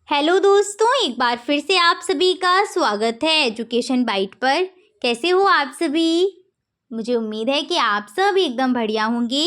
Hello दोस्तों, एक बार फिर से आप सभी का स्वागत है एजुकेशन बाइट पर। कैसे हो आप सभी? मुझे उम्मीद है कि आप सब एकदम बढ़िया होंगे।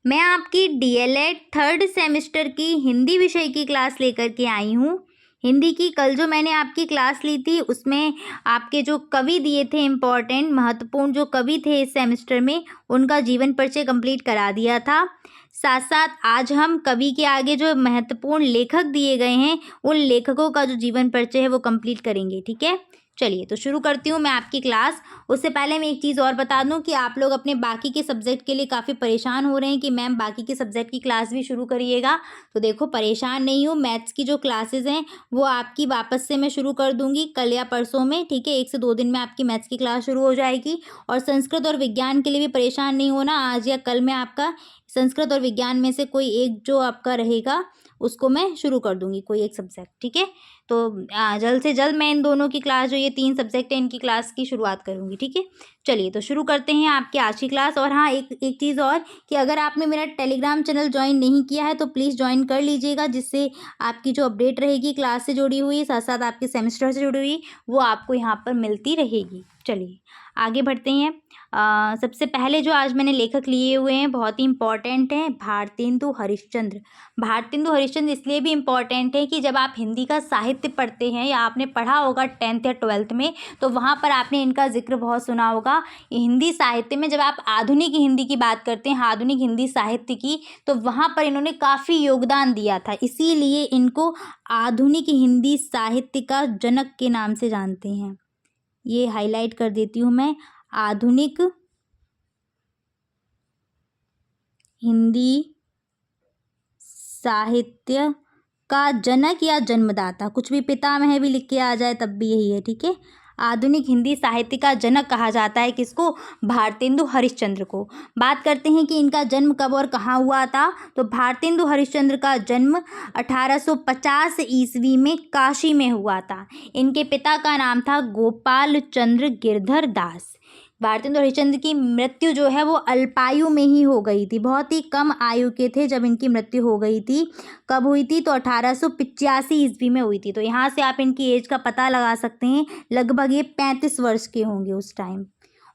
मैं आपकी डीएलएड थर्ड सेमेस्टर की हिंदी विषय की क्लास लेकर के आई हूँ। हिंदी की कल जो मैंने आपकी क्लास ली थी उसमें आपके जो कवि दिए थे, इम्पॉर्टेंट महत्वपूर्ण जो कवि थे इस सेमेस्टर में, उनका जीवन परिचय कंप्लीट करा दिया था। साथ साथ आज हम कवि के आगे जो महत्वपूर्ण लेखक दिए गए हैं उन लेखकों का जो जीवन परिचय है वो कंप्लीट करेंगे। ठीक है, चलिए तो शुरू करती हूँ मैं आपकी क्लास। उससे पहले मैं एक चीज़ और बता दूँ कि आप लोग अपने बाकी के सब्जेक्ट के लिए काफ़ी परेशान हो रहे हैं कि मैम बाकी के सब्जेक्ट की क्लास भी शुरू करिएगा। तो देखो, परेशान नहीं हो, मैथ्स की जो क्लासेस हैं वो आपकी वापस से मैं शुरू कर दूँगी कल या परसों में। ठीक है, 1 से 2 दिन में आपकी मैथ्स की क्लास शुरू हो जाएगी। और संस्कृत और विज्ञान के लिए भी परेशान नहीं होना, आज या कल में आपका संस्कृत और विज्ञान में से कोई एक जो आपका रहेगा उसको मैं शुरू कर दूंगी, कोई एक सब्जेक्ट। ठीक है, तो जल्द से जल्द मैं इन दोनों की क्लास, जो ये 3 सब्जेक्ट हैं, इनकी क्लास की शुरुआत करूंगी। ठीक है, चलिए तो शुरू करते हैं आपकी आज की क्लास। और हाँ, एक चीज़ और कि अगर आपने मेरा टेलीग्राम चैनल ज्वाइन नहीं किया है तो प्लीज़ ज्वाइन कर लीजिएगा, जिससे आपकी जो अपडेट रहेगी क्लास से जुड़ी हुई, साथ साथ आपके सेमेस्टर से जुड़ी हुई, वो आपको यहाँ पर मिलती रहेगी। चलिए आगे बढ़ते हैं। सबसे पहले जो आज मैंने लेखक लिए हुए हैं बहुत ही इम्पॉर्टेंट हैं, भारतेंदु हरिश्चंद्र। भारतेंदु हरिश्चंद्र इसलिए भी इम्पॉर्टेंट है कि जब आप हिंदी का साहित्य पढ़ते हैं या आपने पढ़ा होगा 10th या 12th में, तो वहाँ पर आपने इनका जिक्र बहुत सुना होगा। हिंदी साहित्य में जब आप आधुनिक हिंदी की बात करते हैं, आधुनिक हिंदी साहित्य की, तो वहाँ पर इन्होंने काफ़ी योगदान दिया था, इसीलिए इनको आधुनिक हिंदी साहित्य का जनक के नाम से जानते हैं। ये हाईलाइट कर देती हूँ मैं, आधुनिक हिंदी साहित्य का जनक या जन्मदाता, कुछ भी पितामह भी लिख के आ जाए तब भी यही है। ठीक है, आधुनिक हिंदी साहित्य का जनक कहा जाता है किसको? भारतेंदु हरिश्चंद्र को। बात करते हैं कि इनका जन्म कब और कहाँ हुआ था। तो भारतेंदु हरिश्चंद्र का जन्म 1850 ईस्वी में काशी में हुआ था। इनके पिता का नाम था गोपाल चंद्र गिरधर दास। भारतेंदु हरिश्चंद्र की मृत्यु जो है वो अल्पायु में ही हो गई थी, बहुत ही कम आयु के थे जब इनकी मृत्यु हो गई थी। कब हुई थी? तो 1885 ईस्वी में हुई थी। तो यहाँ से आप इनकी एज का पता लगा सकते हैं, लगभग ये 35 वर्ष के होंगे उस टाइम।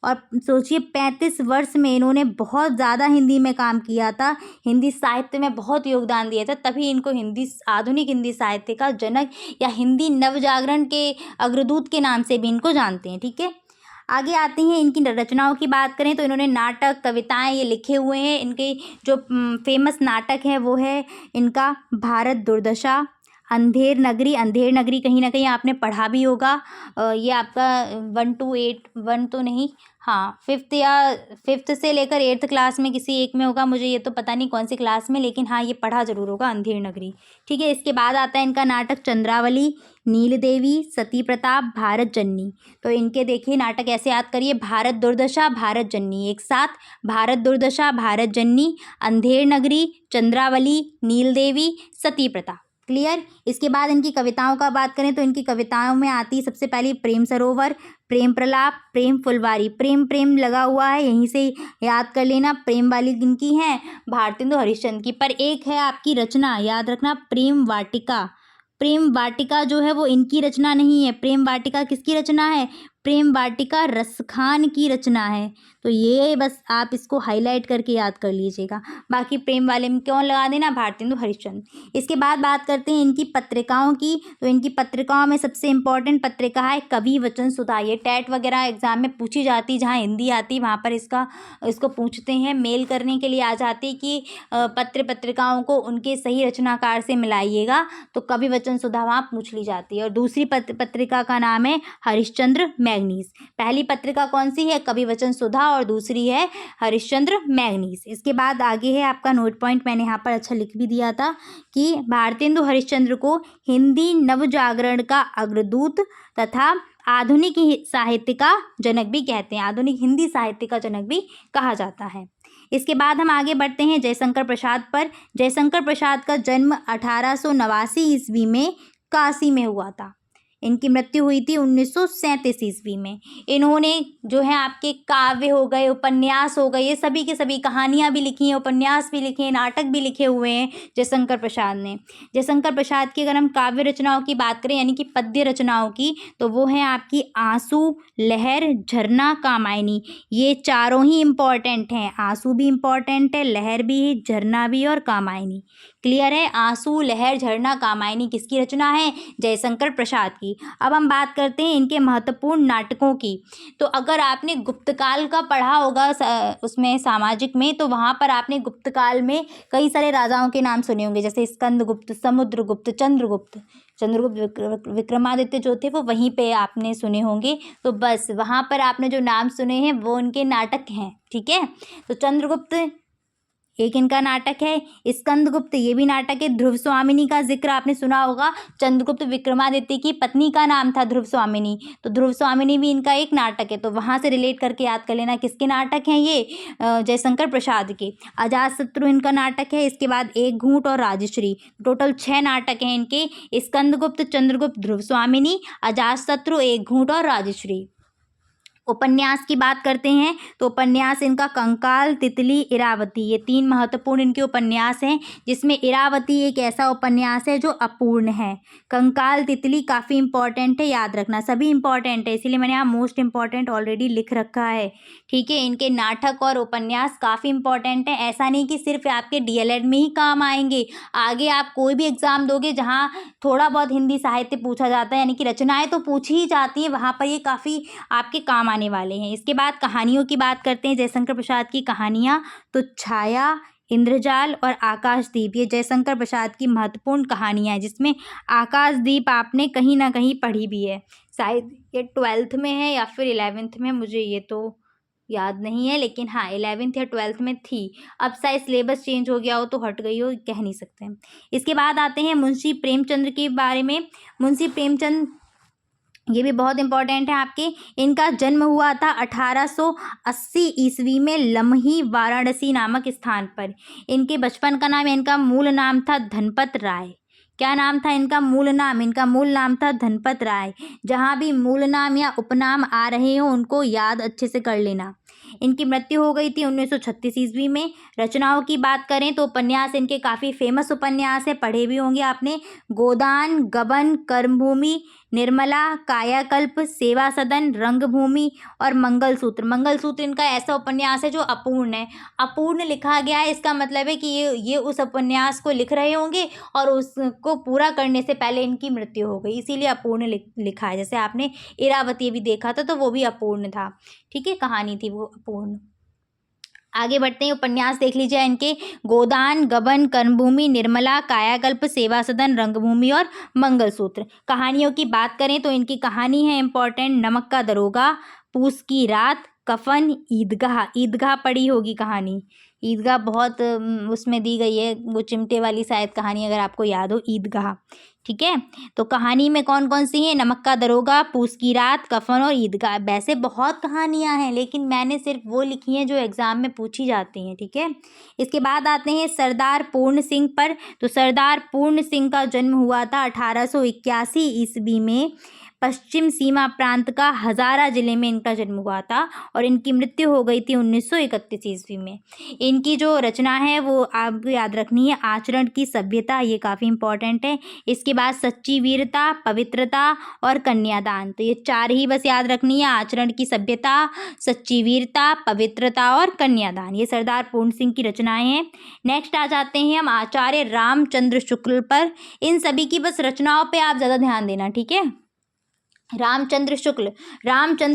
और सोचिए, 35 वर्ष में इन्होंने बहुत ज़्यादा हिंदी में काम किया था, हिंदी साहित्य में बहुत योगदान दिया था, तभी इनको हिंदी आधुनिक हिंदी साहित्य का जनक या हिंदी नवजागरण के अग्रदूत के नाम से भी इनको जानते हैं। ठीक है, आगे आते हैं। इनकी रचनाओं की बात करें तो इन्होंने नाटक, कविताएं ये लिखे हुए हैं। इनके जो फेमस नाटक है वो है इनका भारत दुर्दशा, अंधेर नगरी। अंधेर नगरी कहीं ना कहीं आपने पढ़ा भी होगा। ये आपका 1 to 8, 1 तो नहीं, हाँ 5th से लेकर 8th क्लास में किसी एक में होगा, मुझे ये तो पता नहीं कौन सी क्लास में, लेकिन हाँ ये पढ़ा जरूर होगा, अंधेर नगरी। ठीक है, इसके बाद आता है इनका नाटक चंद्रावली, नील देवी, सती प्रताप, भारत जननी। तो इनके देखिए नाटक ऐसे याद करिए, भारत दुर्दशा, भारत जननी, एक साथ, भारत दुर्दशा, भारत जननी, अंधेर नगरी, चंद्रावली, नील देवी, सती प्रताप। क्लियर। इसके बाद इनकी कविताओं का बात करें तो इनकी कविताओं में आती है सबसे पहली प्रेम सरोवर, प्रेम प्रलाप, प्रेम फुलवारी। प्रेम प्रेम लगा हुआ है, यहीं से याद कर लेना, प्रेम वाली इनकी है भारतेंदु हरिश्चंद्र की। पर एक है आपकी रचना, याद रखना, प्रेम वाटिका। प्रेम वाटिका जो है वो इनकी रचना नहीं है। प्रेम वाटिका किसकी रचना है? प्रेम वाटिका रसखान की रचना है। तो ये बस आप इसको हाईलाइट करके याद कर लीजिएगा, बाकी प्रेम वाले में क्यों लगा देना, भारतेंदु हरिश्चंद्र। इसके बाद बात करते हैं इनकी पत्रिकाओं की। तो इनकी पत्रिकाओं में सबसे इम्पोर्टेंट पत्रिका है कवि वचन सुधा। ये टेट वगैरह एग्जाम में पूछी जाती, जहाँ हिंदी आती वहाँ पर इसको पूछते हैं, मेल करने के लिए आ जाती कि पत्रिकाओं को उनके सही रचनाकार से मिलाइएगा, तो कवि वचन सुधा वहाँ पूछ ली जाती है। और दूसरी पत्रिका का नाम है हरिश्चंद्र मैगनीज। पहली पत्रिका कौन सी है? कवि वचन सुधा, और दूसरी है हरिश्चंद्र मैगनीज। इसके बाद आगे है आपका नोट पॉइंट, मैंने यहाँ पर अच्छा लिख भी दिया था कि भारतेंदु हरिश्चंद्र को हिंदी नवजागरण का अग्रदूत तथा आधुनिक साहित्य का जनक भी कहते हैं, आधुनिक हिंदी साहित्य का जनक भी कहा जाता है। इसके बाद हम आगे बढ़ते हैं जयशंकर प्रसाद पर। जयशंकर प्रसाद का जन्म 1889 ईस्वी में काशी में हुआ था। इनकी मृत्यु हुई थी 1937 ईस्वी में। इन्होंने जो है आपके काव्य हो गए, उपन्यास हो गए, ये सभी के सभी, कहानियाँ भी लिखी हैं, उपन्यास भी लिखे हैं, नाटक भी लिखे हुए हैं जयशंकर प्रसाद ने। जयशंकर प्रसाद की अगर हम काव्य रचनाओं की बात करें यानी कि पद्य रचनाओं की, तो वो है आपकी आंसू, लहर, झरना, कामायनी। ये चारों ही इम्पॉर्टेंट हैं। आंसू भी इम्पॉर्टेंट है, लहर भी, झरना भी और कामायनी। क्लियर है? आंसू, लहर, झरना, कामायनी किसकी रचना है? जयशंकर प्रसाद की। अब हम बात करते हैं इनके महत्वपूर्ण नाटकों की। तो अगर आपने गुप्तकाल का पढ़ा होगा उसमें सामाजिक में, तो वहाँ पर आपने गुप्तकाल में कई सारे राजाओं के नाम सुने होंगे, जैसे स्कंदगुप्त, समुद्रगुप्त, चंद्रगुप्त। चंद्रगुप्त विक्रमादित्य जो थे वो वहीं पे आपने सुने होंगे। तो बस वहाँ पर आपने जो नाम सुने हैं वो उनके नाटक हैं। ठीक है? तो चंद्रगुप्त एक इनका नाटक है, स्कंदगुप्त ये भी नाटक है। ध्रुव स्वामिनी का जिक्र आपने सुना होगा। चंद्रगुप्त विक्रमादित्य की पत्नी का नाम था ध्रुव स्वामिनी, तो ध्रुव स्वामिनी भी इनका एक नाटक है। तो वहाँ से रिलेट करके याद कर लेना किसके नाटक हैं ये? जयशंकर प्रसाद के। अजातशत्रु इनका नाटक है। इसके बाद एक घूंट और राजश्री, टोटल 6 नाटक हैं इनके। स्कंदगुप्त, चंद्रगुप्त, ध्रुव स्वामिनी, अजातशत्रु, एक घूंट और राजश्री। उपन्यास की बात करते हैं तो उपन्यास इनका कंकाल, तितली, इरावती, ये 3 महत्वपूर्ण इनके उपन्यास हैं, जिसमें इरावती एक ऐसा उपन्यास है जो अपूर्ण है। कंकाल, तितली काफ़ी इंपॉर्टेंट है, याद रखना, सभी इंपॉर्टेंट है, इसीलिए मैंने यहाँ मोस्ट इंपॉर्टेंट ऑलरेडी लिख रखा है। ठीक है? इनके नाटक और उपन्यास काफ़ी इंपॉर्टेंट है। ऐसा नहीं कि सिर्फ आपके डीएलएड में ही काम आएंगे, आगे आप कोई भी एग्ज़ाम दोगे जहाँ थोड़ा बहुत हिंदी साहित्य पूछा जाता है, यानी कि रचनाएँ तो पूछी ही जाती हैं, वहाँ पर ये काफ़ी आपके काम आने वाले हैं। इसके बाद कहानियों की बात करते हैं। जयशंकर प्रसाद की कहानियाँ, तो छाया, इंद्रजाल और आकाशदीप, ये जयशंकर प्रसाद की महत्वपूर्ण कहानियाँ हैं, जिसमें आकाशदीप आपने कहीं ना कहीं पढ़ी भी है, शायद ये 12th में है या फिर 11th में, मुझे ये तो याद नहीं है, लेकिन हाँ 11th या 12th में थी। अब शायद सिलेबस चेंज हो गया हो तो हट गई हो, कह नहीं सकते। इसके बाद आते हैं मुंशी प्रेमचंद के बारे में। मुंशी प्रेमचंद ये भी बहुत इंपॉर्टेंट है आपके। इनका जन्म हुआ था 1880 ईस्वी में लम्ही, वाराणसी नामक स्थान पर। इनके बचपन का नाम, इनका मूल नाम था धनपत राय। क्या नाम था इनका मूल नाम? इनका मूल नाम था धनपत राय। जहाँ भी मूल नाम या उपनाम आ रहे हो उनको याद अच्छे से कर लेना। इनकी मृत्यु हो गई थी 1936 ईस्वी में। रचनाओं की बात करें तो उपन्यास इनके काफ़ी फेमस उपन्यास है, पढ़े भी होंगे आपने। गोदान, गबन, कर्मभूमि, निर्मला, कायाकल्प, सेवा सदन, रंगभूमि और मंगलसूत्र। मंगलसूत्र इनका ऐसा उपन्यास है जो अपूर्ण है। अपूर्ण लिखा गया है, इसका मतलब है कि ये उस उपन्यास को लिख रहे होंगे और उसको पूरा करने से पहले इनकी मृत्यु हो गई, इसीलिए अपूर्ण लिखा है। जैसे आपने इरावती भी देखा था तो वो भी अपूर्ण था। ठीक है? कहानी थी वो अपूर्ण। आगे बढ़ते हैं, उपन्यास देख लीजिए इनके। गोदान, गबन, कर्मभूमि, निर्मला, कायाकल्प, सेवा सदन, रंगभूमि और मंगलसूत्र। कहानियों की बात करें तो इनकी कहानी है इंपॉर्टेंट, नमक का दरोगा, पूस की रात, कफन, ईदगाह। ईदगाह पढ़ी होगी कहानी, ईदगाह बहुत उसमें दी गई है, वो चिमटे वाली शायद कहानी, अगर आपको याद हो, ईदगाह। ठीक है? तो कहानी में कौन कौन सी हैं? नमक का दरोगा, पूस की रात, कफन और ईदगाह। वैसे बहुत कहानियां हैं, लेकिन मैंने सिर्फ वो लिखी हैं जो एग्ज़ाम में पूछी जाती हैं। ठीक है? इसके बाद आते हैं सरदार पूर्ण सिंह पर। तो सरदार पूर्ण सिंह का जन्म हुआ था 1881 ईस्वी में। पश्चिम सीमा प्रांत का हज़ारा ज़िले में इनका जन्म हुआ था और इनकी मृत्यु हो गई थी 1931 ईस्वी में। इनकी जो रचना है वो आपको याद रखनी है, आचरण की सभ्यता, ये काफ़ी इंपॉर्टेंट है। इसके बाद सच्ची वीरता, पवित्रता और कन्यादान, तो ये 4 ही बस याद रखनी है, आचरण की सभ्यता, सच्ची वीरता, पवित्रता और कन्यादान। ये सरदार पूर्ण सिंह की रचनाएं हैं। नेक्स्ट आ जाते हैं हम आचार्य रामचंद्र शुक्ल पर। इन सभी की बस रचनाओं पर आप ज़्यादा ध्यान देना। ठीक है? रामचंद्र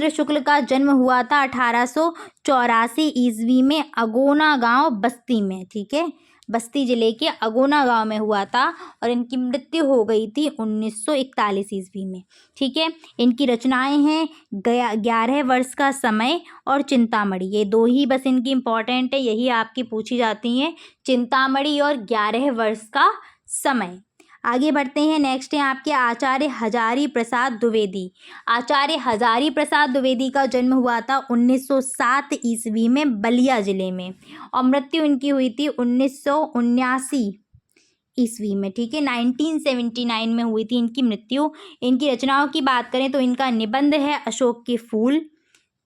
शुक्ल का जन्म हुआ था 1884 ईस्वी में अगोना गांव, बस्ती में। ठीक है? बस्ती जिले के अगोना गांव में हुआ था और इनकी मृत्यु हो गई थी 1941 ईस्वी में। ठीक है? इनकी रचनाएं हैं 11 वर्ष का समय और चिंतामणि, ये 2 ही बस इनकी इंपॉर्टेंट है, यही आपकी पूछी जाती हैं, चिंतामणि और 11 वर्ष का समय। आगे बढ़ते हैं, नेक्स्ट है आपके आचार्य हजारी प्रसाद द्विवेदी। आचार्य हजारी प्रसाद द्विवेदी का जन्म हुआ था 1907 ईस्वी में बलिया जिले में और मृत्यु इनकी हुई थी 1979 ईस्वी में, ठीक है। 1979 में हुई थी इनकी मृत्यु। इनकी रचनाओं की बात करें तो इनका निबंध है अशोक के फूल,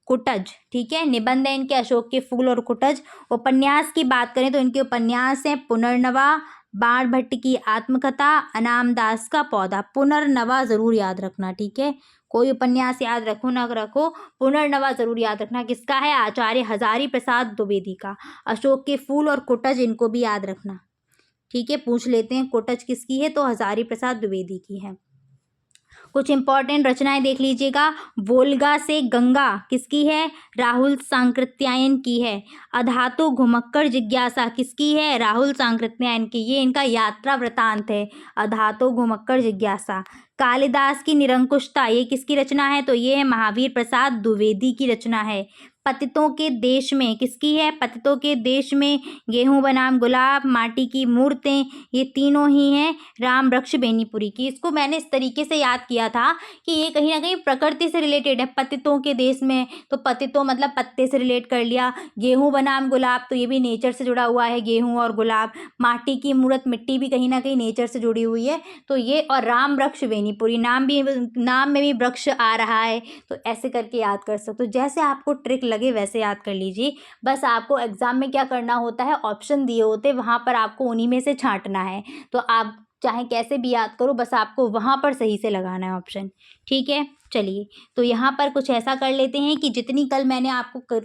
कुटज, ठीक है। निबंध है इनके अशोक के फूल और कुटज। उपन्यास की बात करें तो इनके उपन्यास हैं पुनर्नवा, बाणभट्ट की आत्मकथा, अनाम दास का पौधा। पुनर्नवा जरूर याद रखना, ठीक है। कोई उपन्यास याद रखो ना रखो, पुनर्नवा जरूर याद रखना। किसका है? आचार्य हजारी प्रसाद द्विवेदी का। अशोक के फूल और कुटज इनको भी याद रखना, ठीक है। पूछ लेते हैं कुटज किसकी है, तो हजारी प्रसाद द्विवेदी की है। कुछ इंपॉर्टेंट रचनाएं देख लीजिएगा। वोल्गा से गंगा किसकी है? राहुल सांकृत्यायन की है। अधातु घुमक्कड़ जिज्ञासा किसकी है? राहुल सांकृत्यायन की। ये इनका यात्रा वृतांत है, अधातु घुमक्कड़ जिज्ञासा। कालिदास की निरंकुशता ये किसकी रचना है? तो ये है महावीर प्रसाद द्विवेदी की रचना है। पतितों के देश में किसकी है? पतितों के देश में गेहूं बनाम गुलाब, माटी की मूर्तें, ये तीनों ही हैं राम वृक्ष बेनीपुरी की। इसको मैंने इस तरीके से याद किया था कि ये कहीं ना कहीं प्रकृति से रिलेटेड है। पतितों के देश में, तो पतितों मतलब पत्ते से रिलेट कर लिया। गेहूं बनाम गुलाब, तो ये भी नेचर से जुड़ा हुआ है, गेहूं और गुलाब। माटी की मूर्त, मिट्टी भी कहीं ना कहीं नेचर से जुड़ी हुई है, तो ये। और राम वृक्ष बेनीपुरी, नाम में भी वृक्ष आ रहा है, तो ऐसे करके याद कर सकते हो। जैसे आपको ट्रिक लगे वैसे याद कर लीजिए। बस आपको एग्जाम में क्या करना होता है, ऑप्शन दिए होते, वहां पर आपको उन्हीं में से छांटना है। तो आप चाहे कैसे भी याद करो, बस आपको वहां पर सही से लगाना है ऑप्शन, ठीक है। चलिए, तो यहाँ पर कुछ ऐसा कर लेते हैं कि जितनी कल मैंने आपको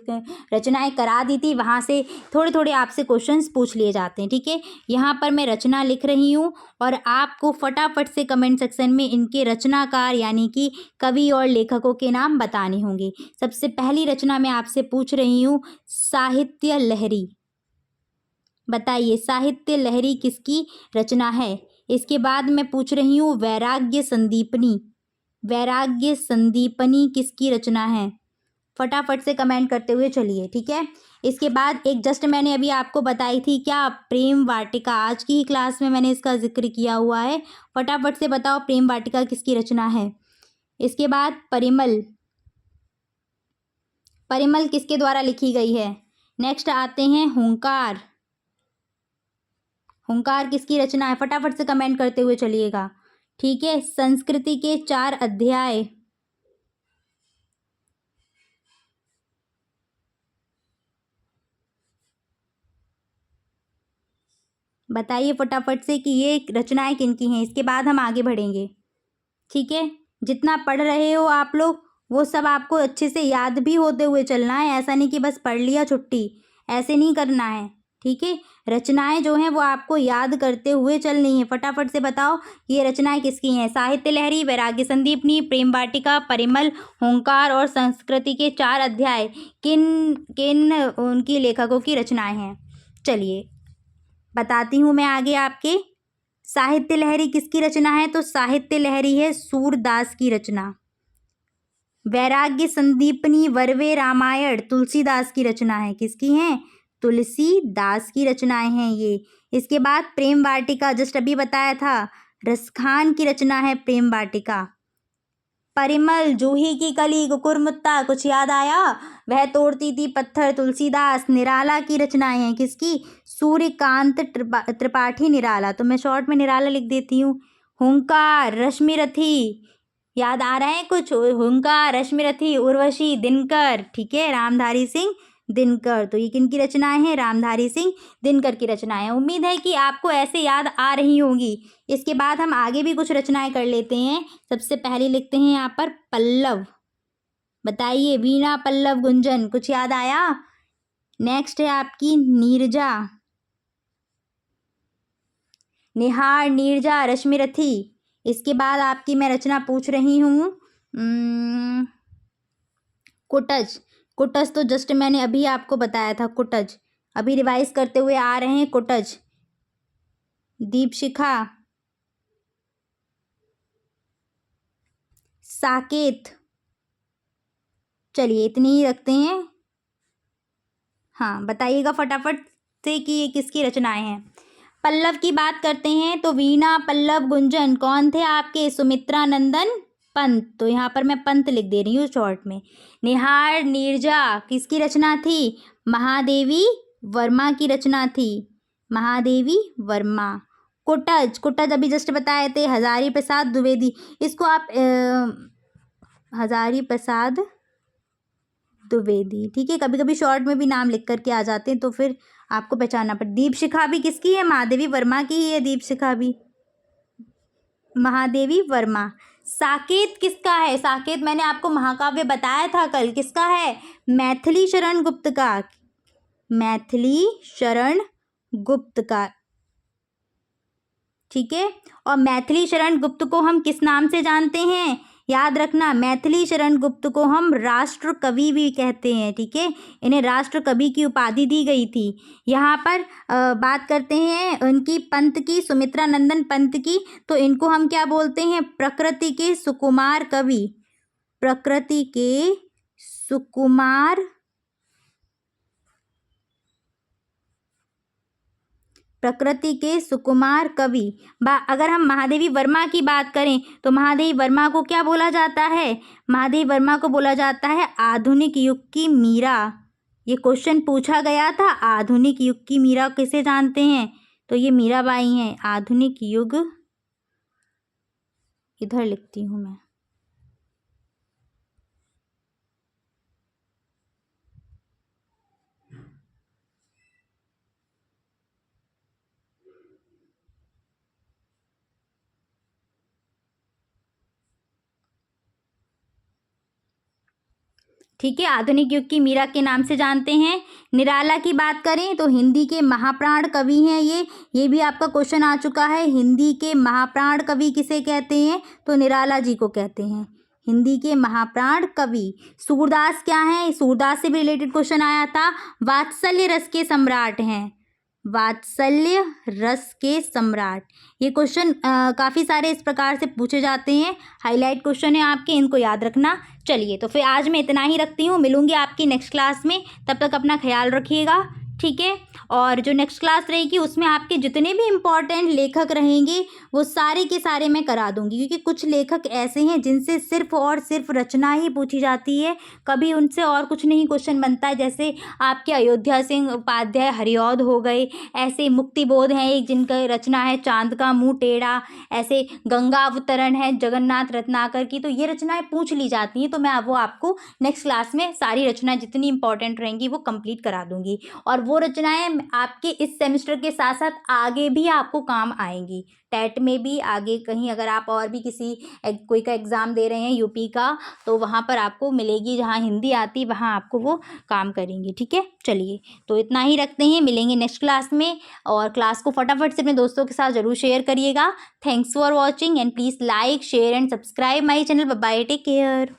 रचनाएं करा दी थी, वहाँ से थोड़े थोड़े आपसे क्वेश्चंस पूछ लिए जाते हैं, ठीक है। यहाँ पर मैं रचना लिख रही हूँ और आपको फटाफट से कमेंट सेक्शन में इनके रचनाकार यानी कि कवि और लेखकों के नाम बताने होंगे। सबसे पहली रचना मैं आपसे पूछ रही हूँ, साहित्य लहरी। बताइए साहित्य लहरी किसकी रचना है। इसके बाद मैं पूछ रही हूँ वैराग्य संदीपनी। वैराग्य संदीपनी किसकी रचना है? फटाफट से कमेंट करते हुए चलिए, ठीक है। इसके बाद एक जस्ट मैंने अभी आपको बताई थी क्या, प्रेम वाटिका। आज की ही क्लास में मैंने इसका जिक्र किया हुआ है। फटाफट से बताओ प्रेम वाटिका किसकी रचना है। इसके बाद परिमल। परिमल किसके द्वारा लिखी गई है। नेक्स्ट आते हैं हुंकार। हुंकार किसकी रचना है? फटाफट से कमेंट करते हुए चलिएगा, ठीक है। संस्कृति के 4 अध्याय। बताइए फटाफट से कि ये रचनाएं किनकी हैं। इसके बाद हम आगे बढ़ेंगे, ठीक है। जितना पढ़ रहे हो आप लोग वो सब आपको अच्छे से याद भी होते हुए चलना है। ऐसा नहीं कि बस पढ़ लिया छुट्टी, ऐसे नहीं करना है, ठीक है। रचनाएं जो हैं वो आपको याद करते हुए चलनी है। फटाफट से बताओ ये रचनाएं किसकी हैं। साहित्य लहरी, वैराग्य संदीपनी, प्रेम वाटिका, परिमल, हुंकार और संस्कृति के 4 अध्याय किन किन उनकी लेखकों की रचनाएं हैं। चलिए बताती हूँ मैं आगे आपके। साहित्य लहरी किसकी रचना है? तो साहित्य लहरी है सूरदास की रचना। वैराग्य संदीपनी वर्वे रामायण तुलसीदास की रचना है। किसकी है? तुलसीदास की रचनाएं हैं ये। इसके बाद प्रेम वाटिका, जस्ट अभी बताया था, रसखान की रचना है प्रेम वाटिका। परिमल, जूही की कली, कुकुरमुत्ता, कुछ याद आया? वह तोड़ती थी पत्थर, तुलसीदास। निराला की रचनाएं हैं। किसकी? सूर्यकांत त्रिपाठी निराला। तो मैं शॉर्ट में निराला लिख देती हूँ। हुंकार, रश्मिरथी, याद आ रहा है कुछ? हुंकार, रश्मिरथी, उर्वशी, दिनकर, ठीक है। रामधारी सिंह दिनकर। तो ये किन की रचनाएं हैं? रामधारी सिंह दिनकर की रचनाएं। उम्मीद है कि आपको ऐसे याद आ रही होंगी। इसके बाद हम आगे भी कुछ रचनाएं कर लेते हैं। सबसे पहले लिखते हैं यहाँ पर पल्लव। बताइए वीणा, पल्लव, गुंजन, कुछ याद आया? नेक्स्ट है आपकी नीरजा। निहार, नीरजा, रश्मिरथी। इसके बाद आपकी मैं रचना पूछ रही हूँ कुटज। कुटज तो जस्ट मैंने अभी आपको बताया था। कुटज अभी रिवाइज करते हुए आ रहे हैं। कुटज, दीपशिखा, साकेत। चलिए इतनी ही रखते हैं। हाँ बताइएगा फटाफट से कि ये किसकी रचनाएं हैं। पल्लव की बात करते हैं तो वीणा, पल्लव, गुंजन कौन थे आपके? सुमित्रा नंदन पंत। तो यहाँ पर मैं पंत लिख दे रही हूँ शॉर्ट में। निहार, नीरजा किसकी रचना थी? महादेवी वर्मा की रचना थी। महादेवी वर्मा। कुटज अभी जस्ट बताए थे, हजारी प्रसाद द्विवेदी। इसको आप हजारी प्रसाद द्विवेदी, ठीक है। कभी कभी शॉर्ट में भी नाम लिख करके आ जाते हैं तो फिर आपको पहचानना पड़ता। दीपशिखा भी किसकी है? महादेवी वर्मा की ही है दीपशिखा भी, महादेवी वर्मा। साकेत किसका है? साकेत मैंने आपको महाकाव्य बताया था कल, किसका है? मैथिली शरण गुप्त का, मैथिली शरण गुप्त का, ठीक है। और मैथिली शरण गुप्त को हम किस नाम से जानते हैं? याद रखना, मैथिली शरण गुप्त को हम राष्ट्र कवि भी कहते हैं, ठीक है। इन्हें राष्ट्र कवि की उपाधि दी गई थी। यहाँ पर बात करते हैं उनकी, पंत की, सुमित्रा नंदन पंत की, तो इनको हम क्या बोलते हैं? प्रकृति के सुकुमार कवि, प्रकृति के सुकुमार, प्रकृति के सुकुमार कवि। अगर हम महादेवी वर्मा की बात करें तो महादेवी वर्मा को क्या बोला जाता है? महादेवी वर्मा को बोला जाता है आधुनिक युग की मीरा। ये क्वेश्चन पूछा गया था, आधुनिक युग की मीरा किसे जानते हैं? तो ये मीराबाई हैं। आधुनिक युग, इधर लिखती हूँ मैं, ठीक है। आधुनिक युग की मीरा के नाम से जानते हैं। निराला की बात करें तो हिंदी के महाप्राण कवि हैं ये भी आपका क्वेश्चन आ चुका है। हिंदी के महाप्राण कवि किसे कहते हैं? तो निराला जी को कहते हैं, हिंदी के महाप्राण कवि। सूरदास क्या है? सूरदास से भी रिलेटेड क्वेश्चन आया था। वात्सल्य रस के सम्राट हैं, वात्सल्य रस के सम्राट। ये क्वेश्चन काफ़ी सारे इस प्रकार से पूछे जाते हैं, हाईलाइट क्वेश्चन है आपके, इनको याद रखना। चलिए तो फिर आज मैं इतना ही रखती हूँ, मिलूंगी आपकी नेक्स्ट क्लास में, तब तक अपना ख्याल रखिएगा, ठीक है। और जो नेक्स्ट क्लास रहेगी उसमें आपके जितने भी इम्पॉर्टेंट लेखक रहेंगे वो सारे के सारे मैं करा दूंगी, क्योंकि कुछ लेखक ऐसे हैं जिनसे सिर्फ और सिर्फ रचना ही पूछी जाती है, कभी उनसे और कुछ नहीं क्वेश्चन बनता है। जैसे आपके अयोध्या सिंह उपाध्याय हरिऔध हो गए, ऐसे मुक्तिबोध हैं एक जिनका रचना है चांद का मुंह टेढ़ा, ऐसे गंगा अवतरण है जगन्नाथ रत्नाकर की, तो ये रचनाएं पूछ ली जाती हैं। तो मैं वो आपको नेक्स्ट क्लास में सारी रचनाएं जितनी इंपॉर्टेंट रहेंगी वो कंप्लीट करा दूंगी, और वो रचनाएं आपके इस सेमेस्टर के साथ साथ आगे भी आपको काम आएंगी। टेट में भी आगे कहीं अगर आप और भी किसी कोई का एग्ज़ाम दे रहे हैं यूपी का, तो वहाँ पर आपको मिलेगी, जहाँ हिंदी आती वहाँ आपको वो काम करेंगे, ठीक है। चलिए तो इतना ही रखते हैं, मिलेंगे नेक्स्ट क्लास में, और क्लास को फटाफट से अपने दोस्तों के साथ ज़रूर शेयर करिएगा। Thanks for watching and please like share and subscribe my channel. Bye bye, take care.